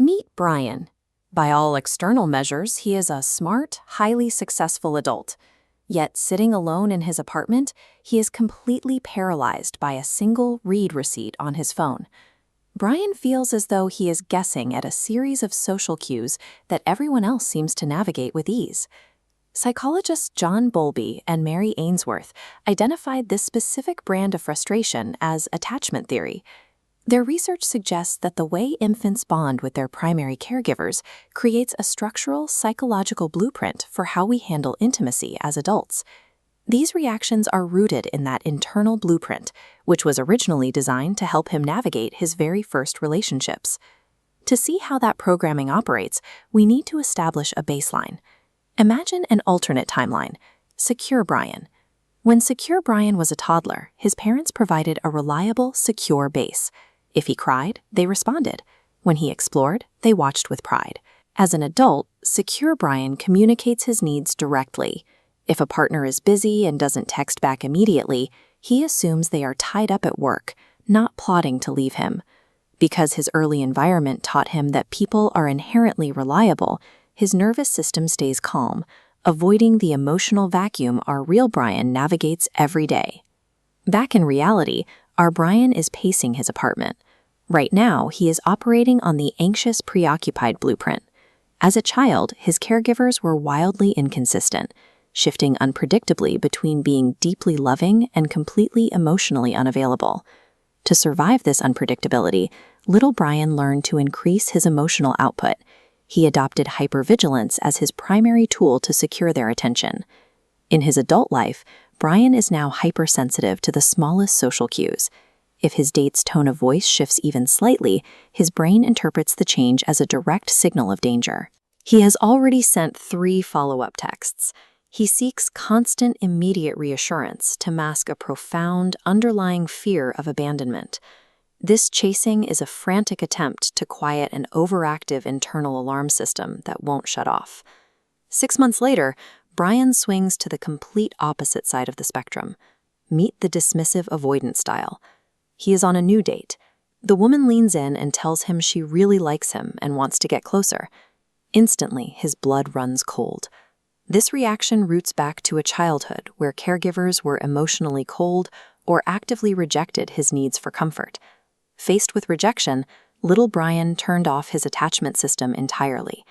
Meet Brian. By all external measures, he is a smart, highly successful adult. Yet, sitting alone in his apartment, he is completely paralyzed by a single read receipt on his phone. Brian feels as though he is guessing at a series of social cues that everyone else seems to navigate with ease. Psychologists John Bowlby and Mary Ainsworth identified this specific brand of frustration as attachment theory. Their research suggests that the way infants bond with their primary caregivers creates a structural, psychological blueprint for how we handle intimacy as adults. These reactions are rooted in that internal blueprint, which was originally designed to help him navigate his very first relationships. To see how that programming operates, we need to establish a baseline. Imagine an alternate timeline. Secure Brian. When Secure Brian was a toddler, his parents provided a reliable, secure base. If he cried, they responded. When he explored, they watched with pride. As an adult, Secure Brian communicates his needs directly. If a partner is busy and doesn't text back immediately, he assumes they are tied up at work, not plotting to leave him. Because his early environment taught him that people are inherently reliable, his nervous system stays calm, avoiding the emotional vacuum our real Brian navigates every day. Back in reality, our Brian is pacing his apartment. Right now, he is operating on the anxious, preoccupied blueprint. As a child, his caregivers were wildly inconsistent, shifting unpredictably between being deeply loving and completely emotionally unavailable. To survive this unpredictability, little Brian learned to increase his emotional output. He adopted hypervigilance as his primary tool to secure their attention. In his adult life, Brian is now hypersensitive to the smallest social cues. If his date's tone of voice shifts even slightly, his brain interprets the change as a direct signal of danger. He has already sent 3 follow-up texts. He seeks constant, immediate reassurance to mask a profound, underlying fear of abandonment. This chasing is a frantic attempt to quiet an overactive internal alarm system that won't shut off. 6 months later, Brian swings to the complete opposite side of the spectrum. Meet the dismissive avoidance style. He is on a new date. The woman leans in and tells him she really likes him and wants to get closer. Instantly, his blood runs cold. This reaction roots back to a childhood where caregivers were emotionally cold or actively rejected his needs for comfort. Faced with rejection, little Brian turned off his attachment system entirely.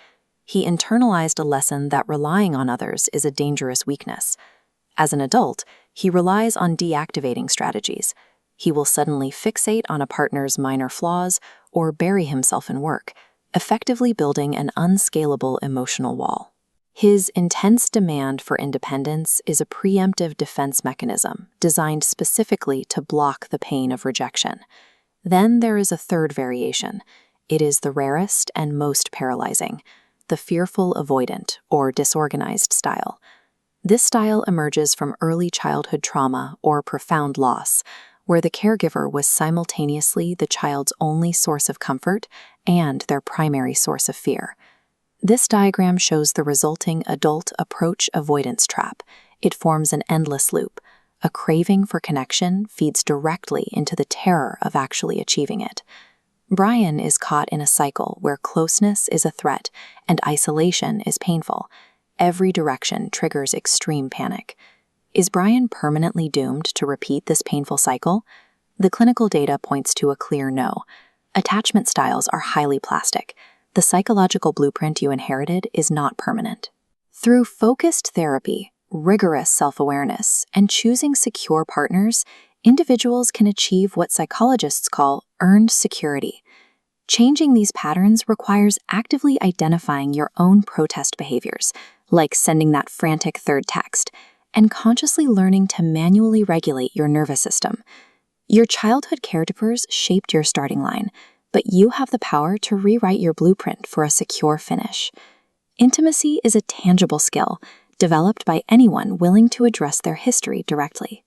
He internalized a lesson that relying on others is a dangerous weakness. As an adult, he relies on deactivating strategies. He will suddenly fixate on a partner's minor flaws or bury himself in work, effectively building an unscalable emotional wall. His intense demand for independence is a preemptive defense mechanism designed specifically to block the pain of rejection. Then there is a third variation. It is the rarest and most paralyzing, the fearful avoidant or disorganized style. This style emerges from early childhood trauma or profound loss, where the caregiver was simultaneously the child's only source of comfort and their primary source of fear. This diagram shows the resulting adult approach avoidance trap. It forms an endless loop. A craving for connection feeds directly into the terror of actually achieving it. Brian is caught in a cycle where closeness is a threat and isolation is painful. Every direction triggers extreme panic. Is Brian permanently doomed to repeat this painful cycle? The clinical data points to a clear no. Attachment styles are highly plastic. The psychological blueprint you inherited is not permanent. Through focused therapy, rigorous self-awareness, and choosing secure partners, individuals can achieve what psychologists call earned security. Changing these patterns requires actively identifying your own protest behaviors, like sending that frantic third text, and consciously learning to manually regulate your nervous system. Your childhood caregivers shaped your starting line, but you have the power to rewrite your blueprint for a secure finish. Intimacy is a tangible skill, developed by anyone willing to address their history directly.